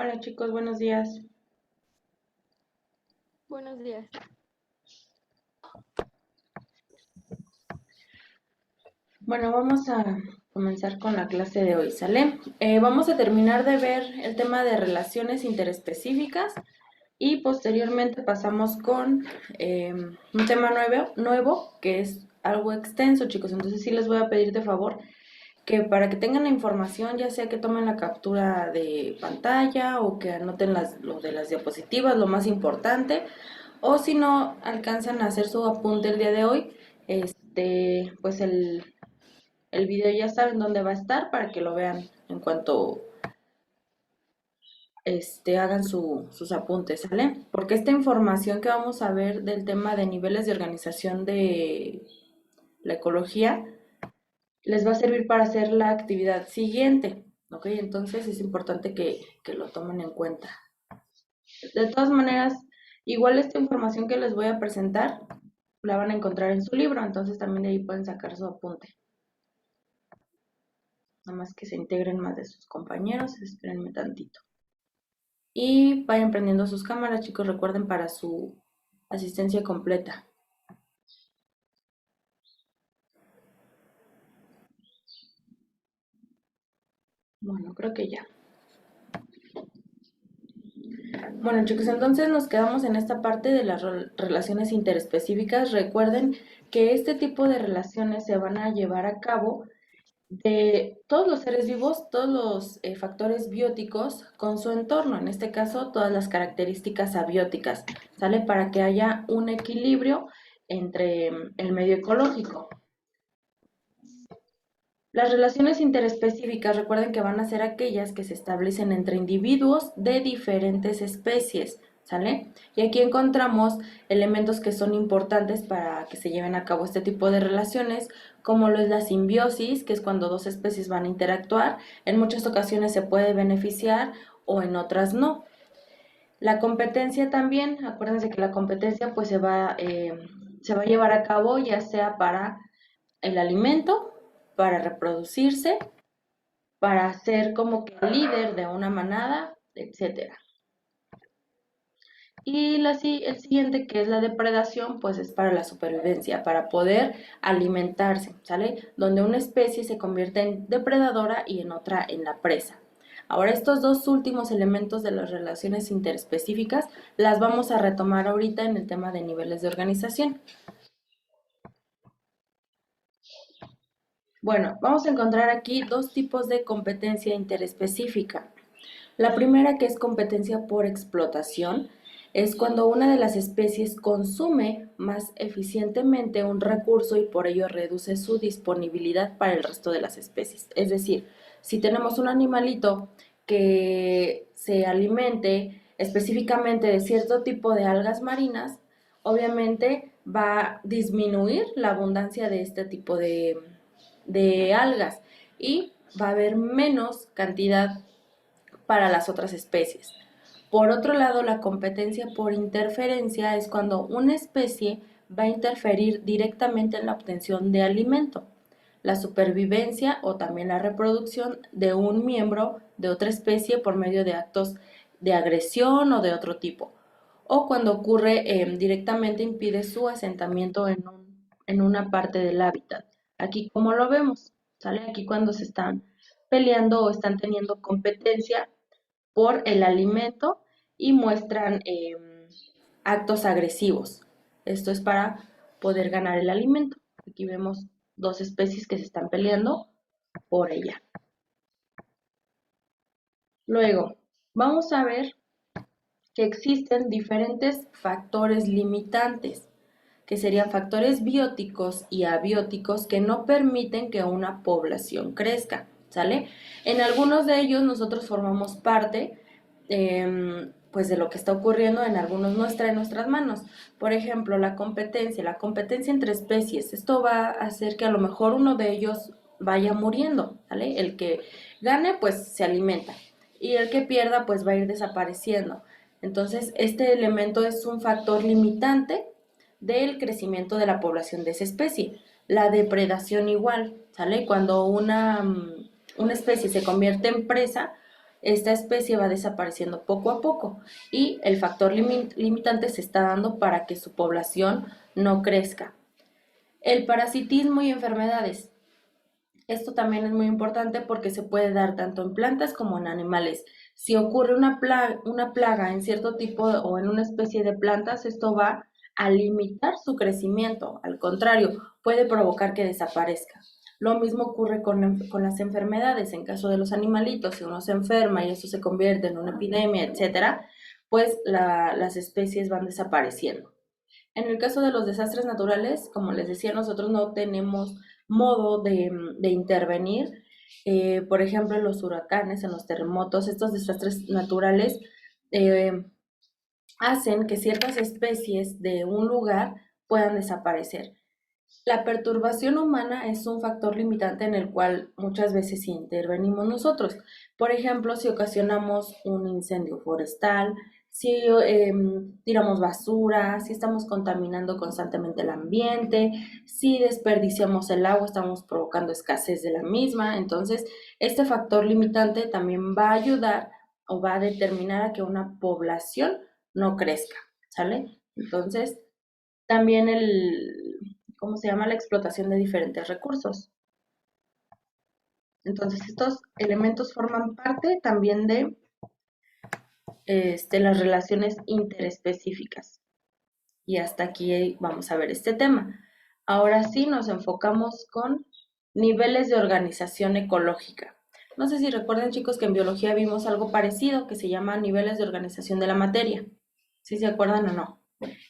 Hola chicos, buenos días. Buenos días. Bueno, vamos a comenzar con la clase de hoy, ¿sale? Vamos a terminar de ver el tema de relaciones interespecíficas y posteriormente pasamos con un tema nuevo que es algo extenso, chicos. Entonces sí les voy a pedir de favor que para que tengan la información, ya sea que tomen la captura de pantalla o que anoten lo de las diapositivas, lo más importante, o si no alcanzan a hacer su apunte el día de hoy, pues el video ya saben dónde va a estar para que lo vean en cuanto hagan sus apuntes, ¿sale? Porque esta información que vamos a ver del tema de niveles de organización de la ecología les va a servir para hacer la actividad siguiente, ¿ok? Entonces es importante que lo tomen en cuenta. De todas maneras, igual esta información que les voy a presentar la van a encontrar en su libro, entonces también de ahí pueden sacar su apunte. Nada más que se integren más de sus compañeros, espérenme tantito. Y vayan prendiendo sus cámaras, chicos, recuerden para su asistencia completa. Bueno, creo que ya. Bueno, chicos, entonces nos quedamos en esta parte de las relaciones interespecíficas. Recuerden que este tipo de relaciones se van a llevar a cabo de todos los seres vivos, todos los factores bióticos con su entorno, en este caso todas las características abióticas, ¿sale? Para que haya un equilibrio entre el medio ecológico. Las relaciones interespecíficas, recuerden que van a ser aquellas que se establecen entre individuos de diferentes especies, ¿sale? Y aquí encontramos elementos que son importantes para que se lleven a cabo este tipo de relaciones, como lo es la simbiosis, que es cuando dos especies van a interactuar. En muchas ocasiones se puede beneficiar o en otras no. La competencia también, acuérdense que la competencia pues se va a llevar a cabo ya sea para el alimento, para reproducirse, para ser como que líder de una manada, etcétera. Y el siguiente, que es la depredación, pues es para la supervivencia, para poder alimentarse, ¿sale? Donde una especie se convierte en depredadora y en otra en la presa. Ahora, estos dos últimos elementos de las relaciones interespecíficas las vamos a retomar ahorita en el tema de niveles de organización. Bueno, vamos a encontrar aquí dos tipos de competencia interespecífica. La primera, que es competencia por explotación, es cuando una de las especies consume más eficientemente un recurso y por ello reduce su disponibilidad para el resto de las especies. Es decir, si tenemos un animalito que se alimente específicamente de cierto tipo de algas marinas, obviamente va a disminuir la abundancia de este tipo de algas y va a haber menos cantidad para las otras especies. Por otro lado, la competencia por interferencia es cuando una especie va a interferir directamente en la obtención de alimento, la supervivencia o también la reproducción de un miembro de otra especie por medio de actos de agresión o de otro tipo, o cuando ocurre directamente impide su asentamiento en una parte del hábitat. Aquí como lo vemos, ¿sale? Aquí cuando se están peleando o están teniendo competencia por el alimento y muestran actos agresivos. Esto es para poder ganar el alimento. Aquí vemos dos especies que se están peleando por ella. Luego, vamos a ver que existen diferentes factores limitantes, que serían factores bióticos y abióticos que no permiten que una población crezca, ¿sale? En algunos de ellos nosotros formamos parte, pues de lo que está ocurriendo, en algunos no está en nuestras manos. Por ejemplo, la competencia entre especies. Esto va a hacer que a lo mejor uno de ellos vaya muriendo, ¿vale? El que gane, pues se alimenta. Y el que pierda, pues va a ir desapareciendo. Entonces, este elemento es un factor limitante del crecimiento de la población de esa especie. La depredación igual, ¿sale? Cuando una especie se convierte en presa, esta especie va desapareciendo poco a poco y el factor limitante se está dando para que su población no crezca. El parasitismo y enfermedades. Esto también es muy importante porque se puede dar tanto en plantas como en animales. Si ocurre una plaga en cierto tipo o en una especie de plantas, esto va a limitar su crecimiento. Al contrario, puede provocar que desaparezca. Lo mismo ocurre con las enfermedades. En caso de los animalitos, si uno se enferma y eso se convierte en una epidemia, etcétera, pues las especies van desapareciendo. En el caso de los desastres naturales, como les decía, nosotros no tenemos modo de intervenir. Por ejemplo, en los huracanes, en los terremotos, estos desastres naturales eh, hacen que ciertas especies de un lugar puedan desaparecer. La perturbación humana es un factor limitante en el cual muchas veces intervenimos nosotros. Por ejemplo, si ocasionamos un incendio forestal, si tiramos basura, si estamos contaminando constantemente el ambiente, si desperdiciamos el agua, estamos provocando escasez de la misma. Entonces, este factor limitante también va a ayudar o va a determinar a que una población no crezca, ¿sale? Entonces, también ¿cómo se llama? La explotación de diferentes recursos. Entonces, estos elementos forman parte también de las relaciones interespecíficas. Y hasta aquí vamos a ver este tema. Ahora sí nos enfocamos con niveles de organización ecológica. No sé si recuerdan, chicos, que en biología vimos algo parecido que se llama niveles de organización de la materia. ¿Sí se acuerdan o no?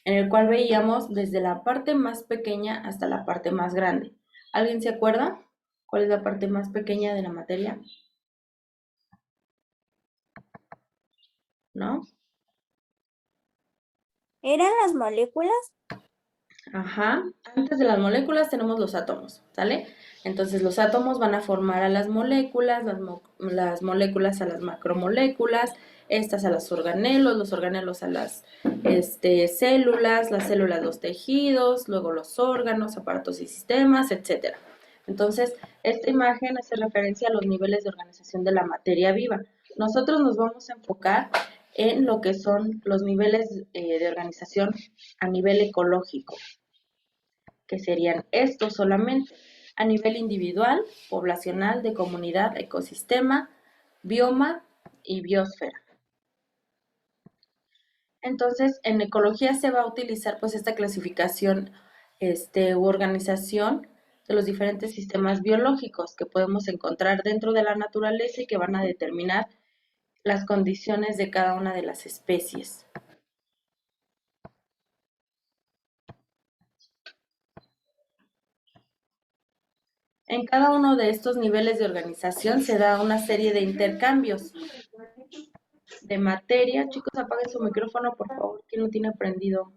En el cual veíamos desde la parte más pequeña hasta la parte más grande. ¿Alguien se acuerda cuál es la parte más pequeña de la materia? ¿No? ¿Eran las moléculas? Ajá. Antes de las moléculas tenemos los átomos, ¿sale? Entonces los átomos van a formar a las moléculas, las moléculas a las macromoléculas, estas a los organelos a las células, las células los tejidos, luego los órganos, aparatos y sistemas, etcétera. Entonces, esta imagen hace referencia a los niveles de organización de la materia viva. Nosotros nos vamos a enfocar en lo que son los niveles de organización a nivel ecológico, que serían estos solamente a nivel individual, poblacional, de comunidad, ecosistema, bioma y biosfera. Entonces, en ecología se va a utilizar pues esta clasificación u organización de los diferentes sistemas biológicos que podemos encontrar dentro de la naturaleza y que van a determinar las condiciones de cada una de las especies. En cada uno de estos niveles de organización se da una serie de intercambios de materia. Chicos, apaguen su micrófono, por favor, ¿quién lo tiene prendido?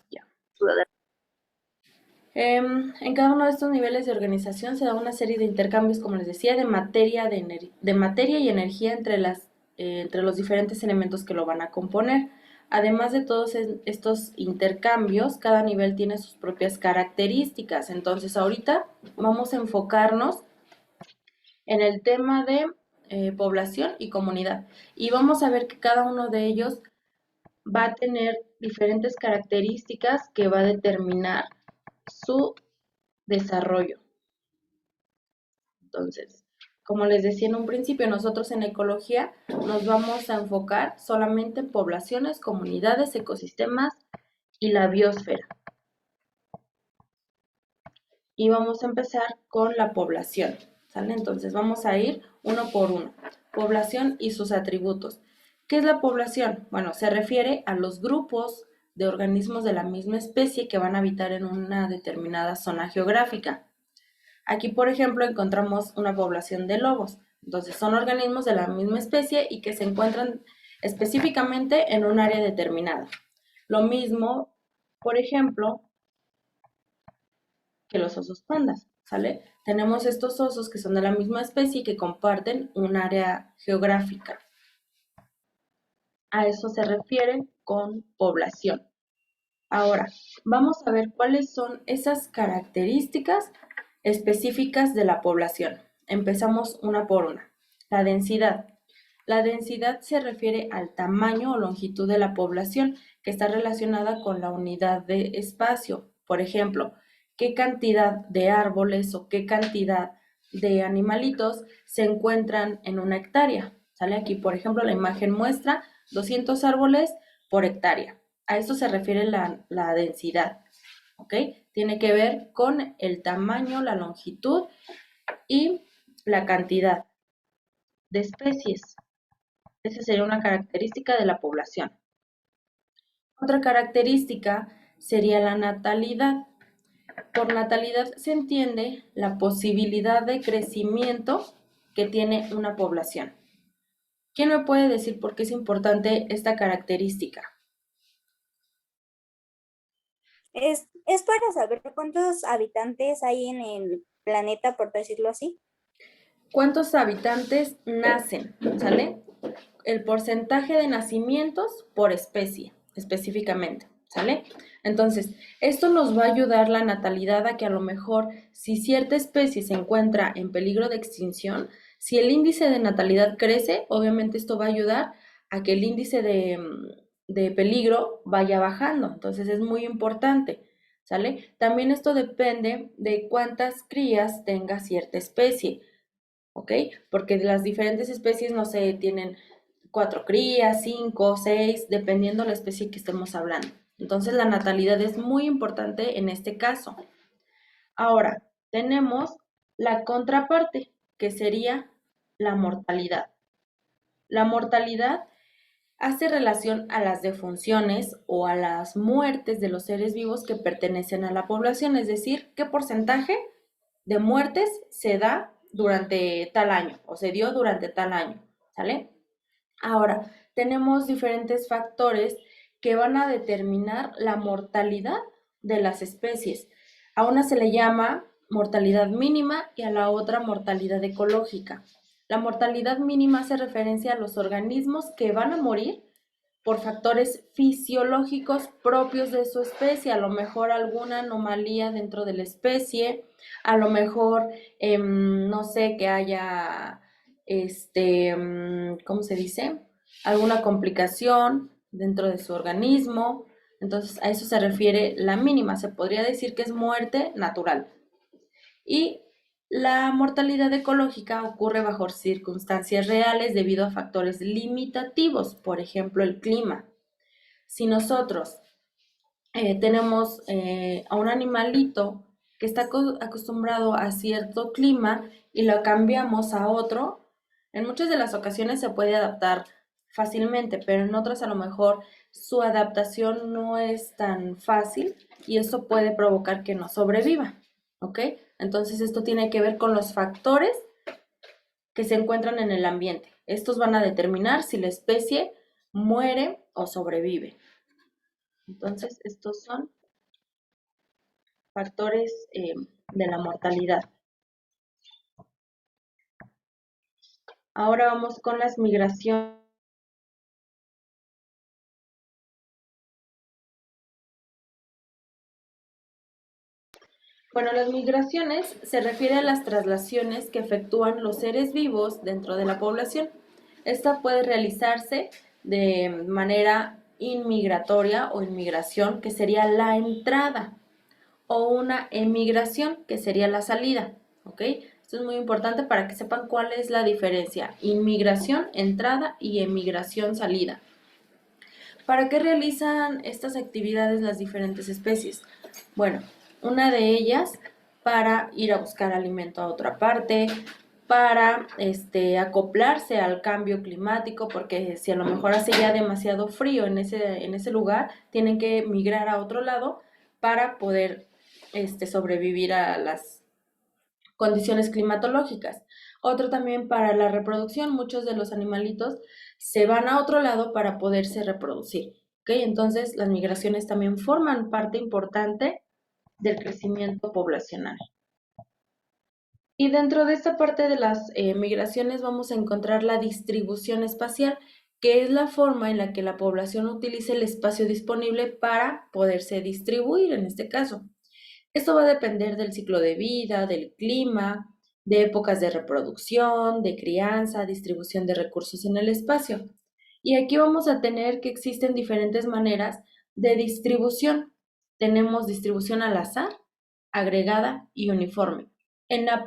Ya. En cada uno de estos niveles de organización se da una serie de intercambios, como les decía, de materia y energía entre los diferentes elementos que lo van a componer. Además de todos estos intercambios, cada nivel tiene sus propias características. Entonces, ahorita vamos a enfocarnos en el tema de población y comunidad. Y vamos a ver que cada uno de ellos va a tener diferentes características que va a determinar su desarrollo. Entonces, como les decía en un principio, nosotros en ecología nos vamos a enfocar solamente en poblaciones, comunidades, ecosistemas y la biosfera. Y vamos a empezar con la población, ¿sale? Entonces vamos a ir uno por uno. Población y sus atributos. ¿Qué es la población? Bueno, se refiere a los grupos de organismos de la misma especie que van a habitar en una determinada zona geográfica. Aquí, por ejemplo, encontramos una población de lobos. Entonces, son organismos de la misma especie y que se encuentran específicamente en un área determinada. Lo mismo, por ejemplo, que los osos pandas, ¿sale? Tenemos estos osos que son de la misma especie y que comparten un área geográfica. A eso se refiere con población. Ahora, vamos a ver cuáles son esas características específicas de la población. Empezamos una por una. La densidad. La densidad se refiere al tamaño o longitud de la población que está relacionada con la unidad de espacio. Por ejemplo, qué cantidad de árboles o qué cantidad de animalitos se encuentran en una hectárea. Sale aquí, por ejemplo, la imagen muestra 200 árboles por hectárea. A eso se refiere la densidad, ¿ok? Tiene que ver con el tamaño, la longitud y la cantidad de especies. Esa sería una característica de la población. Otra característica sería la natalidad. Por natalidad se entiende la posibilidad de crecimiento que tiene una población. ¿Quién me puede decir por qué es importante esta característica? Es para saber cuántos habitantes hay en el planeta, por decirlo así. ¿Cuántos habitantes nacen? ¿Sale? El porcentaje de nacimientos por especie, específicamente, ¿sale? Entonces, esto nos va a ayudar la natalidad a que a lo mejor si cierta especie se encuentra en peligro de extinción, si el índice de natalidad crece, obviamente esto va a ayudar a que el índice de peligro vaya bajando. Entonces, es muy importante, ¿sale? También esto depende de cuántas crías tenga cierta especie. ¿Ok? Porque las diferentes especies, no sé, tienen 4 crías, 5, 6, dependiendo la especie que estemos hablando. Entonces, la natalidad es muy importante en este caso. Ahora, tenemos la contraparte, que sería la mortalidad. La mortalidad hace relación a las defunciones o a las muertes de los seres vivos que pertenecen a la población, es decir, qué porcentaje de muertes se da durante tal año o se dio durante tal año, ¿sale? Ahora, tenemos diferentes factores que van a determinar la mortalidad de las especies. A una se le llama mortalidad mínima y a la otra mortalidad ecológica. La mortalidad mínima hace referencia a los organismos que van a morir por factores fisiológicos propios de su especie, a lo mejor alguna anomalía dentro de la especie, a lo mejor, no sé, que haya, ¿cómo se dice? Alguna complicación dentro de su organismo. Entonces, a eso se refiere la mínima. Se podría decir que es muerte natural. Y la mortalidad ecológica ocurre bajo circunstancias reales debido a factores limitativos, por ejemplo, el clima. Si nosotros tenemos a un animalito que está acostumbrado a cierto clima y lo cambiamos a otro, en muchas de las ocasiones se puede adaptar fácilmente, pero en otras a lo mejor su adaptación no es tan fácil y eso puede provocar que no sobreviva, ¿ok? Entonces esto tiene que ver con los factores que se encuentran en el ambiente. Estos van a determinar si la especie muere o sobrevive. Entonces, estos son factores de la mortalidad. Ahora vamos con las migraciones. Bueno, las migraciones se refiere a las traslaciones que efectúan los seres vivos dentro de la población. Esta puede realizarse de manera inmigratoria o inmigración, que sería la entrada, o una emigración, que sería la salida, ¿ok? Esto es muy importante para que sepan cuál es la diferencia. Inmigración, entrada y emigración, salida. ¿Para qué realizan estas actividades las diferentes especies? Bueno, una de ellas para ir a buscar alimento a otra parte, para acoplarse al cambio climático, porque si a lo mejor hace ya demasiado frío en ese lugar, tienen que migrar a otro lado para poder sobrevivir a las condiciones climatológicas. Otro también para la reproducción, muchos de los animalitos se van a otro lado para poderse reproducir. ¿Ok? Entonces las migraciones también forman parte importante del crecimiento poblacional. Y dentro de esta parte de las migraciones vamos a encontrar la distribución espacial, que es la forma en la que la población utiliza el espacio disponible para poderse distribuir en este caso. Esto va a depender del ciclo de vida, del clima, de épocas de reproducción, de crianza, distribución de recursos en el espacio. Y aquí vamos a tener que existen diferentes maneras de distribución. Tenemos distribución al azar, agregada y uniforme. En el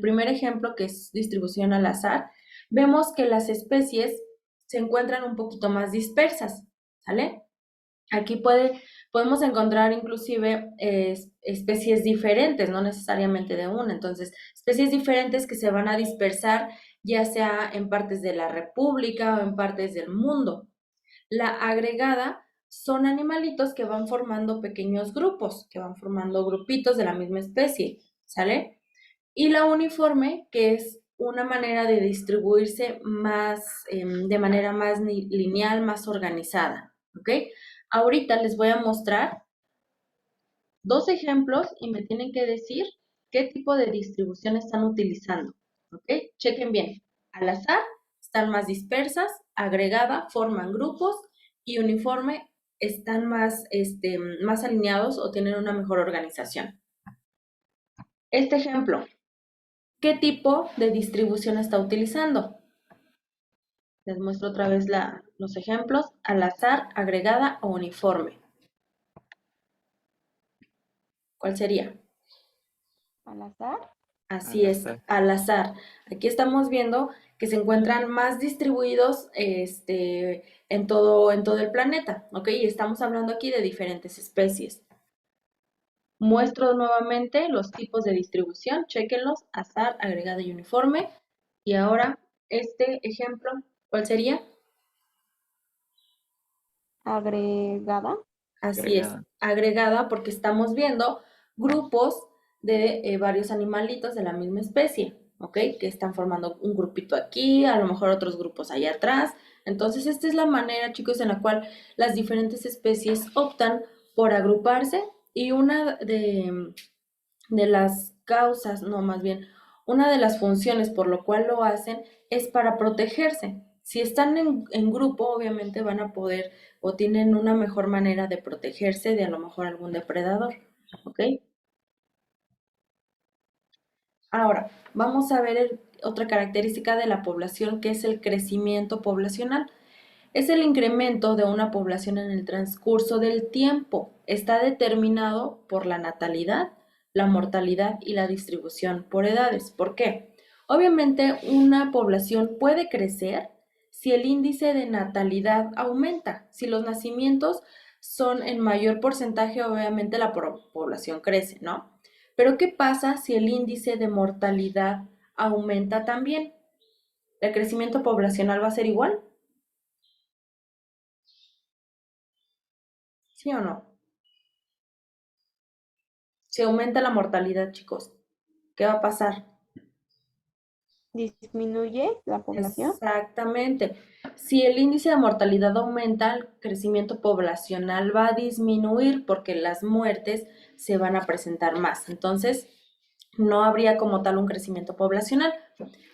primer ejemplo, que es distribución al azar, vemos que las especies se encuentran un poquito más dispersas, ¿sale? Aquí podemos encontrar inclusive especies diferentes, no necesariamente de una. Entonces, especies diferentes que se van a dispersar ya sea en partes de la República o en partes del mundo. La agregada son animalitos que van formando pequeños grupos, que van formando grupitos de la misma especie, ¿sale? Y la uniforme, que es una manera de distribuirse más, de manera más lineal, más organizada, ¿ok? Ahorita les voy a mostrar dos ejemplos y me tienen que decir qué tipo de distribución están utilizando, ¿ok? Chequen bien. Al azar están más dispersas, agregada forman grupos y uniforme están más, más alineados o tienen una mejor organización. Este ejemplo, ¿qué tipo de distribución está utilizando? Les muestro otra vez los ejemplos, al azar, agregada o uniforme. ¿Cuál sería? ¿Al azar? Así es, al azar. Aquí estamos viendo que se encuentran más distribuidos en todo el planeta, ¿ok? Y estamos hablando aquí de diferentes especies. Muestro nuevamente los tipos de distribución, chéquenlos, azar, agregado y uniforme. Y ahora, este ejemplo, ¿cuál sería? Agregada. Así es, agregada porque estamos viendo grupos de varios animalitos de la misma especie, ¿ok? Que están formando un grupito aquí, a lo mejor otros grupos allá atrás. Entonces, esta es la manera, chicos, en la cual las diferentes especies optan por agruparse y una de las causas, no, más bien, una de las funciones por lo cual lo hacen es para protegerse. Si están en grupo, obviamente van a poder o tienen una mejor manera de protegerse de a lo mejor algún depredador, ¿ok? Ahora, vamos a ver otra característica de la población que es el crecimiento poblacional. Es el incremento de una población en el transcurso del tiempo. Está determinado por la natalidad, la mortalidad y la distribución por edades. ¿Por qué? Obviamente una población puede crecer si el índice de natalidad aumenta. Si los nacimientos son en mayor porcentaje, obviamente la población crece, ¿no? Pero ¿qué pasa si el índice de mortalidad aumenta también? ¿El crecimiento poblacional va a ser igual? ¿Sí o no? Si aumenta la mortalidad, chicos, ¿qué va a pasar? ¿Disminuye la población? Exactamente. Si el índice de mortalidad aumenta, el crecimiento poblacional va a disminuir porque las muertes se van a presentar más. Entonces, no habría como tal un crecimiento poblacional.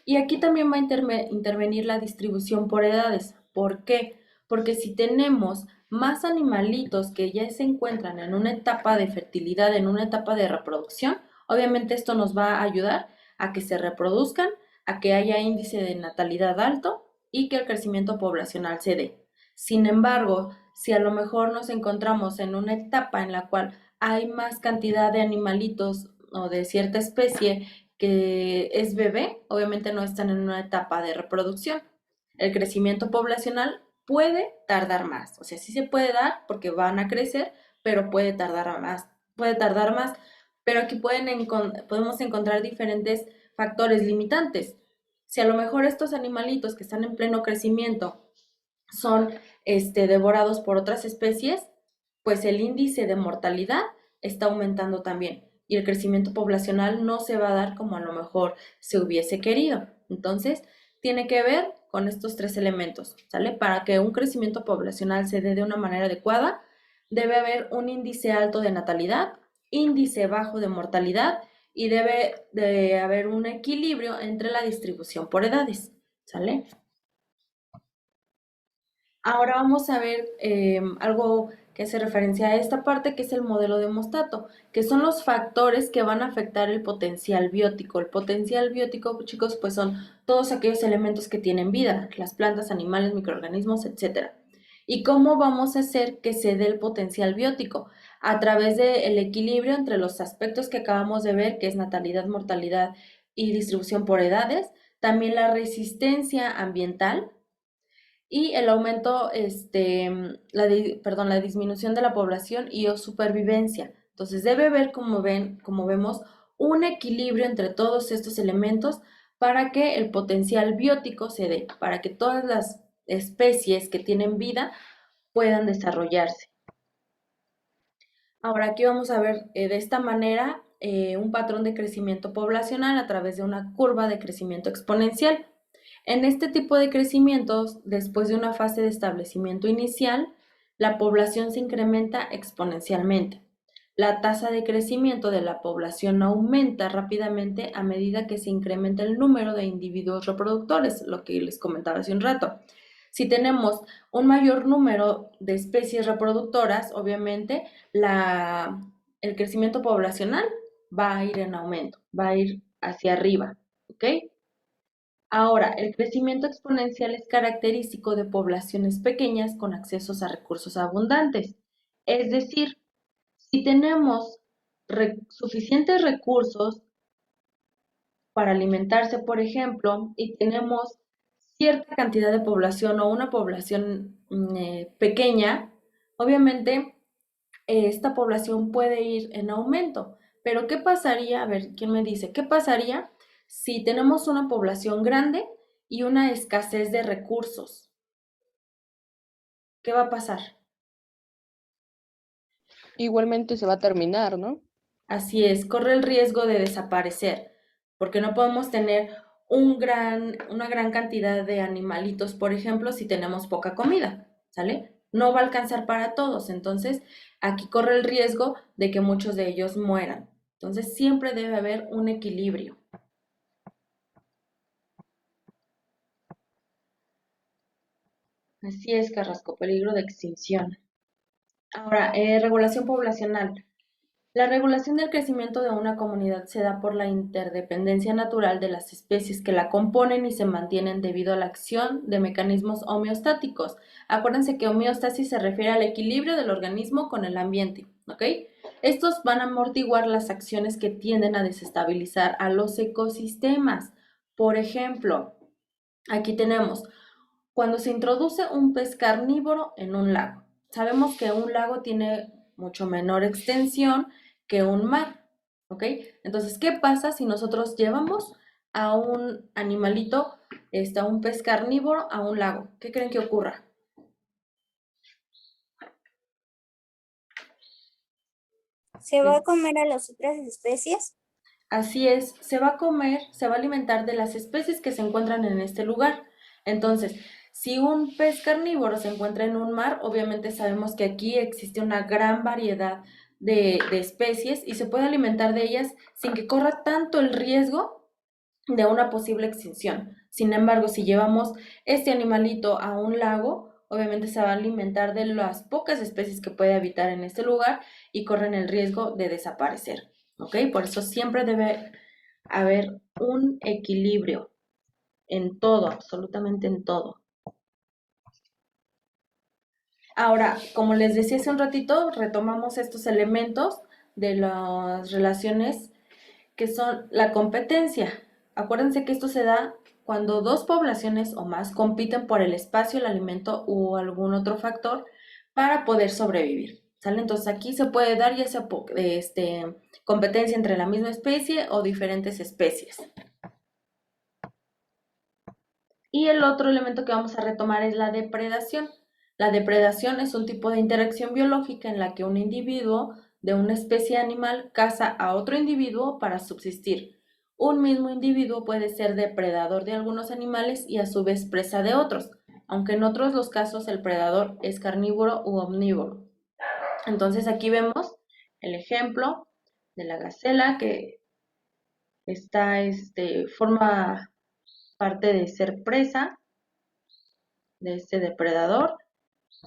Y aquí también va a intervenir la distribución por edades. ¿Por qué? Porque si tenemos más animalitos que ya se encuentran en una etapa de fertilidad, en una etapa de reproducción, obviamente esto nos va a ayudar a que se reproduzcan, a que haya índice de natalidad alto y que el crecimiento poblacional se dé. Sin embargo, si a lo mejor nos encontramos en una etapa en la cual hay más cantidad de animalitos o de cierta especie que es bebé, obviamente no están en una etapa de reproducción. El crecimiento poblacional puede tardar más, o sea, sí se puede dar porque van a crecer, pero puede tardar más, pero aquí podemos encontrar diferentes factores limitantes. Si a lo mejor estos animalitos que están en pleno crecimiento son devorados por otras especies, pues el índice de mortalidad está aumentando también y el crecimiento poblacional no se va a dar como a lo mejor se hubiese querido. Entonces, tiene que ver con estos tres elementos, ¿sale? Para que un crecimiento poblacional se dé de una manera adecuada, debe haber un índice alto de natalidad, índice bajo de mortalidad y debe de haber un equilibrio entre la distribución por edades, ¿sale? Ahora vamos a ver algo que hace referencia a esta parte, que es el modelo de hemostato, que son los factores que van a afectar el potencial biótico. El potencial biótico, chicos, pues son todos aquellos elementos que tienen vida, las plantas, animales, microorganismos, etcétera. ¿Y cómo vamos a hacer que se dé el potencial biótico? A través del equilibrio entre los aspectos que acabamos de ver, que es natalidad, mortalidad y distribución por edades, también la resistencia ambiental, y el aumento, la disminución de la población y o supervivencia. Entonces debe haber, como vemos, un equilibrio entre todos estos elementos para que el potencial biótico se dé, para que todas las especies que tienen vida puedan desarrollarse. Ahora aquí vamos a ver de esta manera un patrón de crecimiento poblacional a través de una curva de crecimiento exponencial. En este tipo de crecimientos, después de una fase de establecimiento inicial, la población se incrementa exponencialmente. La tasa de crecimiento de la población aumenta rápidamente a medida que se incrementa el número de individuos reproductores, lo que les comentaba hace un rato. Si tenemos un mayor número de especies reproductoras, obviamente el crecimiento poblacional va a ir en aumento, va a ir hacia arriba, ¿ok? Ahora, el crecimiento exponencial es característico de poblaciones pequeñas con accesos a recursos abundantes. Es decir, si tenemos suficientes recursos para alimentarse, por ejemplo, y tenemos cierta cantidad de población o una población pequeña, obviamente esta población puede ir en aumento. Pero ¿qué pasaría? A ver, ¿quién me dice? ¿Qué pasaría si tenemos una población grande y una escasez de recursos? ¿Qué va a pasar? Igualmente se va a terminar, ¿no? Así es, corre el riesgo de desaparecer, porque no podemos tener una gran cantidad de animalitos, por ejemplo, si tenemos poca comida, ¿sale? No va a alcanzar para todos, entonces aquí corre el riesgo de que muchos de ellos mueran. Entonces siempre debe haber un equilibrio. Así es, Carrasco, peligro de extinción. Ahora, regulación poblacional. La regulación del crecimiento de una comunidad se da por la interdependencia natural de las especies que la componen y se mantienen debido a la acción de mecanismos homeostáticos. Acuérdense que homeostasis se refiere al equilibrio del organismo con el ambiente, ¿ok? Estos van a amortiguar las acciones que tienden a desestabilizar a los ecosistemas. Por ejemplo, aquí tenemos cuando se introduce un pez carnívoro en un lago. Sabemos que un lago tiene mucho menor extensión que un mar, ¿ok? Entonces, ¿qué pasa si nosotros llevamos a un animalito, a un pez carnívoro a un lago? ¿Qué creen que ocurra? ¿Se va a comer a las otras especies? Así es, se va a comer, se va a alimentar de las especies que se encuentran en este lugar. Entonces, si un pez carnívoro se encuentra en un mar, obviamente sabemos que aquí existe una gran variedad de especies y se puede alimentar de ellas sin que corra tanto el riesgo de una posible extinción. Sin embargo, si llevamos este animalito a un lago, obviamente se va a alimentar de las pocas especies que puede habitar en este lugar y corren el riesgo de desaparecer. ¿Ok? Por eso siempre debe haber un equilibrio en todo, absolutamente en todo. Ahora, como les decía hace un ratito, retomamos estos elementos de las relaciones que son la competencia. Acuérdense que esto se da cuando dos poblaciones o más compiten por el espacio, el alimento o algún otro factor para poder sobrevivir. ¿Sale? Entonces aquí se puede dar ya sea competencia entre la misma especie o diferentes especies. Y el otro elemento que vamos a retomar es la depredación. La depredación es un tipo de interacción biológica en la que un individuo de una especie animal caza a otro individuo para subsistir. Un mismo individuo puede ser depredador de algunos animales y a su vez presa de otros, aunque en otros los casos el predador es carnívoro u omnívoro. Entonces aquí vemos el ejemplo de la gacela que forma parte de ser presa de este depredador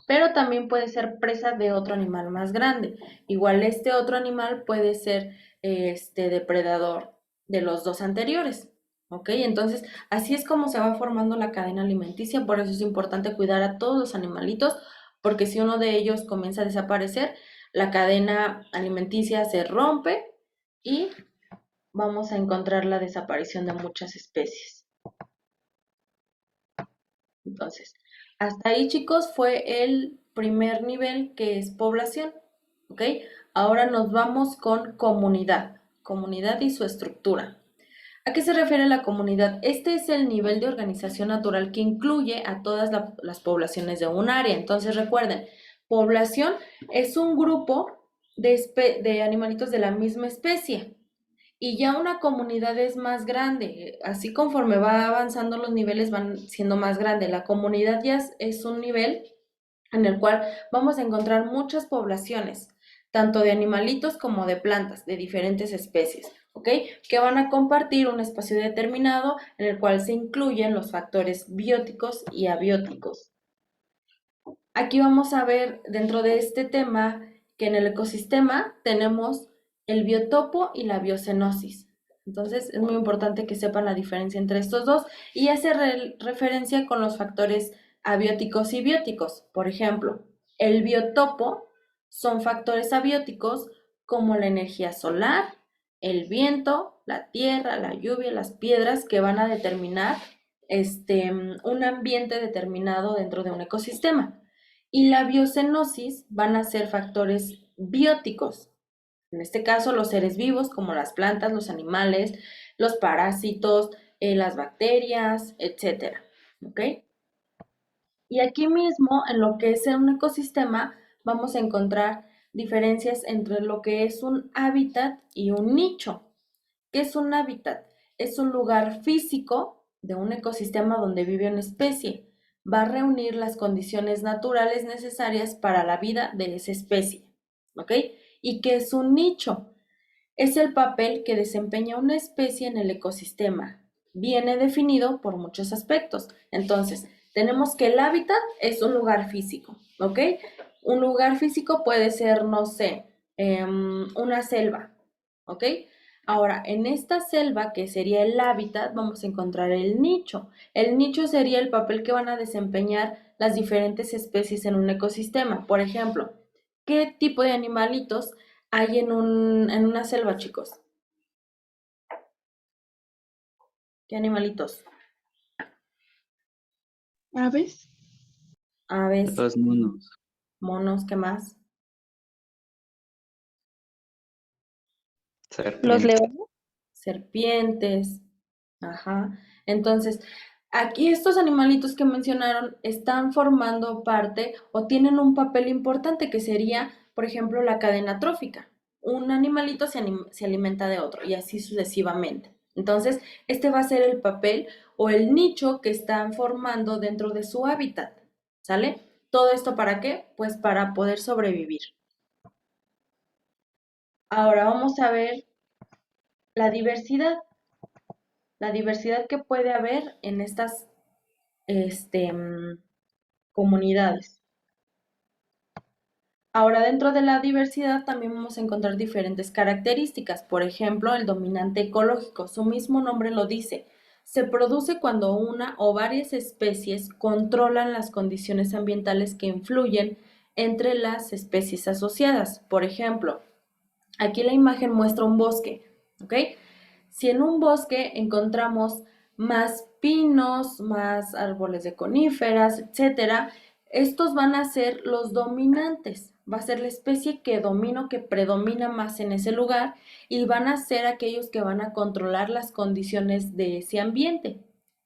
pero también puede ser presa de otro animal más grande. Igual este otro animal puede ser depredador de los dos anteriores. ¿Ok? Entonces, así es como se va formando la cadena alimenticia, por eso es importante cuidar a todos los animalitos, porque si uno de ellos comienza a desaparecer, la cadena alimenticia se rompe y vamos a encontrar la desaparición de muchas especies. Entonces, hasta ahí, chicos, fue el primer nivel, que es población, ¿ok? Ahora nos vamos con comunidad y su estructura. ¿A qué se refiere la comunidad? Este es el nivel de organización natural que incluye a todas las poblaciones de un área. Entonces, recuerden, población es un grupo de animalitos de la misma especie. Y ya una comunidad es más grande, así conforme va avanzando los niveles van siendo más grandes. La comunidad ya es un nivel en el cual vamos a encontrar muchas poblaciones, tanto de animalitos como de plantas, de diferentes especies, ¿ok? Que van a compartir un espacio determinado en el cual se incluyen los factores bióticos y abióticos. Aquí vamos a ver dentro de este tema que en el ecosistema tenemos el biotopo y la biocenosis. Entonces es muy importante que sepan la diferencia entre estos dos y hace referencia con los factores abióticos y bióticos. Por ejemplo, el biotopo son factores abióticos como la energía solar, el viento, la tierra, la lluvia, las piedras que van a determinar un ambiente determinado dentro de un ecosistema. Y la biocenosis van a ser factores bióticos. En este caso, los seres vivos como las plantas, los animales, los parásitos, las bacterias, etcétera. ¿Ok? Y aquí mismo, en lo que es un ecosistema, vamos a encontrar diferencias entre lo que es un hábitat y un nicho. ¿Qué es un hábitat? Es un lugar físico de un ecosistema donde vive una especie. Va a reunir las condiciones naturales necesarias para la vida de esa especie. ¿Ok? ¿Y qué es un nicho? Es el papel que desempeña una especie en el ecosistema. Viene definido por muchos aspectos. Entonces, tenemos que el hábitat es un lugar físico, ¿ok? Un lugar físico puede ser, no sé, una selva, ¿ok? Ahora, en esta selva, que sería el hábitat, vamos a encontrar el nicho. El nicho sería el papel que van a desempeñar las diferentes especies en un ecosistema. Por ejemplo, ¿qué tipo de animalitos hay en una selva, chicos? ¿Qué animalitos? ¿Aves? Aves, Los monos. monos, ¿qué más? ¿Los Serpientes. leones? Serpientes. Ajá. Entonces, aquí estos animalitos que mencionaron están formando parte o tienen un papel importante que sería, por ejemplo, la cadena trófica. Un animalito se alimenta de otro y así sucesivamente. Entonces, este va a ser el papel o el nicho que están formando dentro de su hábitat. ¿Sale? ¿Todo esto para qué? Pues para poder sobrevivir. Ahora vamos a ver la diversidad. La diversidad que puede haber en estas comunidades. Ahora, dentro de la diversidad también vamos a encontrar diferentes características. Por ejemplo, el dominante ecológico, su mismo nombre lo dice, se produce cuando una o varias especies controlan las condiciones ambientales que influyen entre las especies asociadas. Por ejemplo, aquí la imagen muestra un bosque, ¿ok? Si en un bosque encontramos más pinos, más árboles de coníferas, etcétera, estos van a ser los dominantes. Va a ser la especie que domina o que predomina más en ese lugar y van a ser aquellos que van a controlar las condiciones de ese ambiente.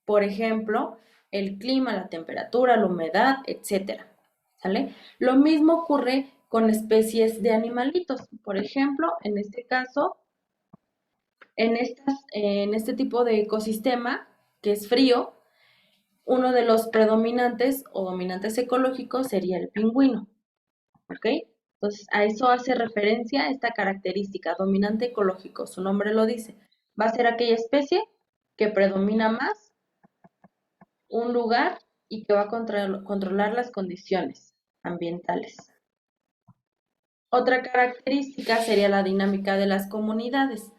Por ejemplo, el clima, la temperatura, la humedad, etcétera. ¿Sale? Lo mismo ocurre con especies de animalitos. Por ejemplo, en este caso, en este tipo de ecosistema, que es frío, uno de los predominantes o dominantes ecológicos sería el pingüino, ¿ok? Entonces, a eso hace referencia esta característica, dominante ecológico, su nombre lo dice. Va a ser aquella especie que predomina más un lugar y que va a controlar las condiciones. ambientales. Otra característica sería la dinámica de las comunidades.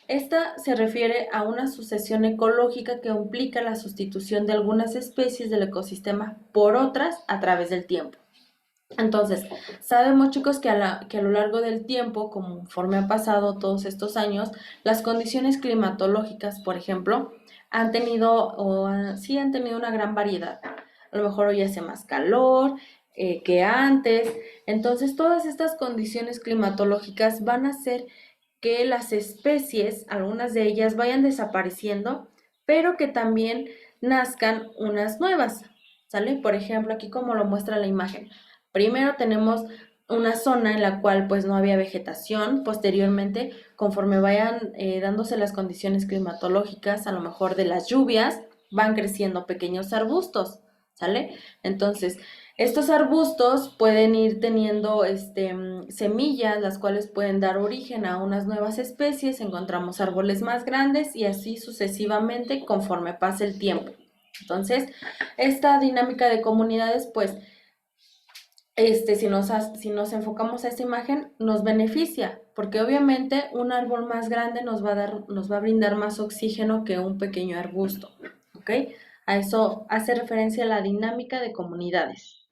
Esta se refiere a una sucesión ecológica que implica la sustitución de algunas especies del ecosistema por otras a través del tiempo. Entonces, sabemos chicos que a lo largo del tiempo, conforme han pasado todos estos años, las condiciones climatológicas, por ejemplo, han tenido una gran variedad. A lo mejor hoy hace más calor que antes. Entonces, todas estas condiciones climatológicas van a hacer que las especies, algunas de ellas, vayan desapareciendo, pero que también nazcan unas nuevas, ¿sale? Por ejemplo, aquí como lo muestra la imagen. Primero tenemos una zona en la cual pues no había vegetación, posteriormente conforme vayan dándose las condiciones climatológicas, a lo mejor de las lluvias, van creciendo pequeños arbustos, ¿sale? Entonces, estos arbustos pueden ir teniendo semillas, las cuales pueden dar origen a unas nuevas especies, encontramos árboles más grandes y así sucesivamente conforme pase el tiempo. Entonces, esta dinámica de comunidades, pues, si nos enfocamos a esta imagen, nos beneficia, porque obviamente un árbol más grande nos va a brindar más oxígeno que un pequeño arbusto, ¿ok? A eso hace referencia la dinámica de comunidades.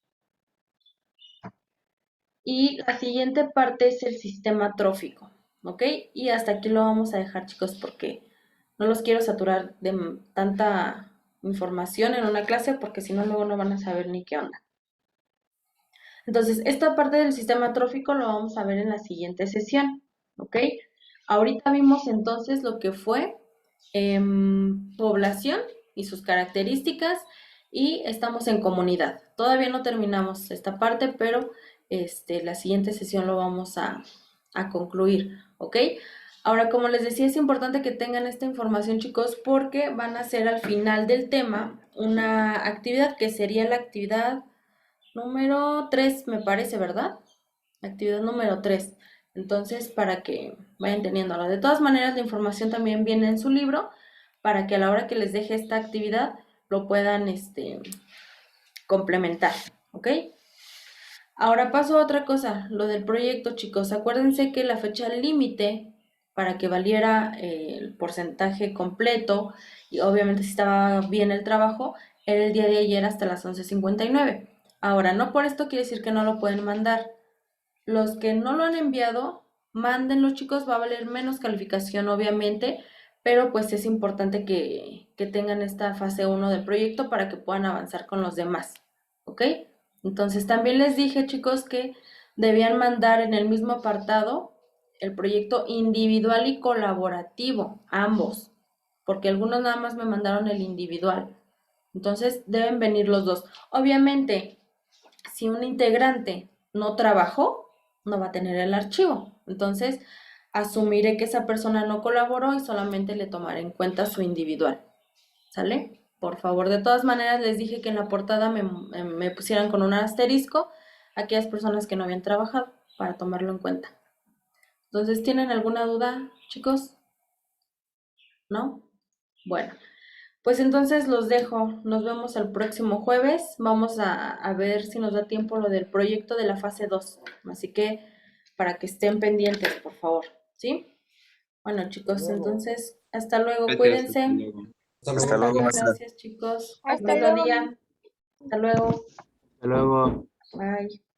Y la siguiente parte es el sistema trófico, ¿ok? Y hasta aquí lo vamos a dejar, chicos, porque no los quiero saturar de tanta información en una clase, porque si no, luego no van a saber ni qué onda. Entonces, esta parte del sistema trófico lo vamos a ver en la siguiente sesión, ¿ok? Ahorita vimos entonces lo que fue población y sus características y estamos en comunidad. Todavía no terminamos esta parte, pero la siguiente sesión lo vamos a concluir, ¿ok? Ahora, como les decía, es importante que tengan esta información, chicos, porque van a hacer al final del tema una actividad que sería la actividad número 3, me parece, ¿verdad? Actividad número 3. Entonces, para que vayan teniéndolo. De todas maneras, la información también viene en su libro, para que a la hora que les deje esta actividad, lo puedan complementar, ¿ok? Ahora paso a otra cosa, lo del proyecto, chicos. Acuérdense que la fecha límite para que valiera el porcentaje completo, y obviamente si estaba bien el trabajo, era el día de ayer hasta las 11:59. Ahora, no por esto quiere decir que no lo pueden mandar. Los que no lo han enviado, mándenlo, chicos, va a valer menos calificación, obviamente, pero pues es importante que tengan esta fase 1 del proyecto para que puedan avanzar con los demás, ¿ok? Entonces, también les dije, chicos, que debían mandar en el mismo apartado el proyecto individual y colaborativo, ambos, porque algunos nada más me mandaron el individual. Entonces, deben venir los dos. Obviamente, si un integrante no trabajó, no va a tener el archivo. Entonces, asumiré que esa persona no colaboró y solamente le tomaré en cuenta su individual. ¿Sale? Por favor, de todas maneras les dije que en la portada me pusieran con un asterisco aquellas personas que no habían trabajado para tomarlo en cuenta. Entonces, ¿tienen alguna duda, chicos? ¿No? Bueno. Pues entonces los dejo, nos vemos el próximo jueves, vamos a ver si nos da tiempo lo del proyecto de la fase 2, así que para que estén pendientes, por favor, ¿sí? Bueno chicos, entonces hasta luego, Gracias, cuídense. hasta luego. Hasta luego, maestra. Gracias chicos, Hasta bonito luego. día, hasta luego, Hasta luego. bye.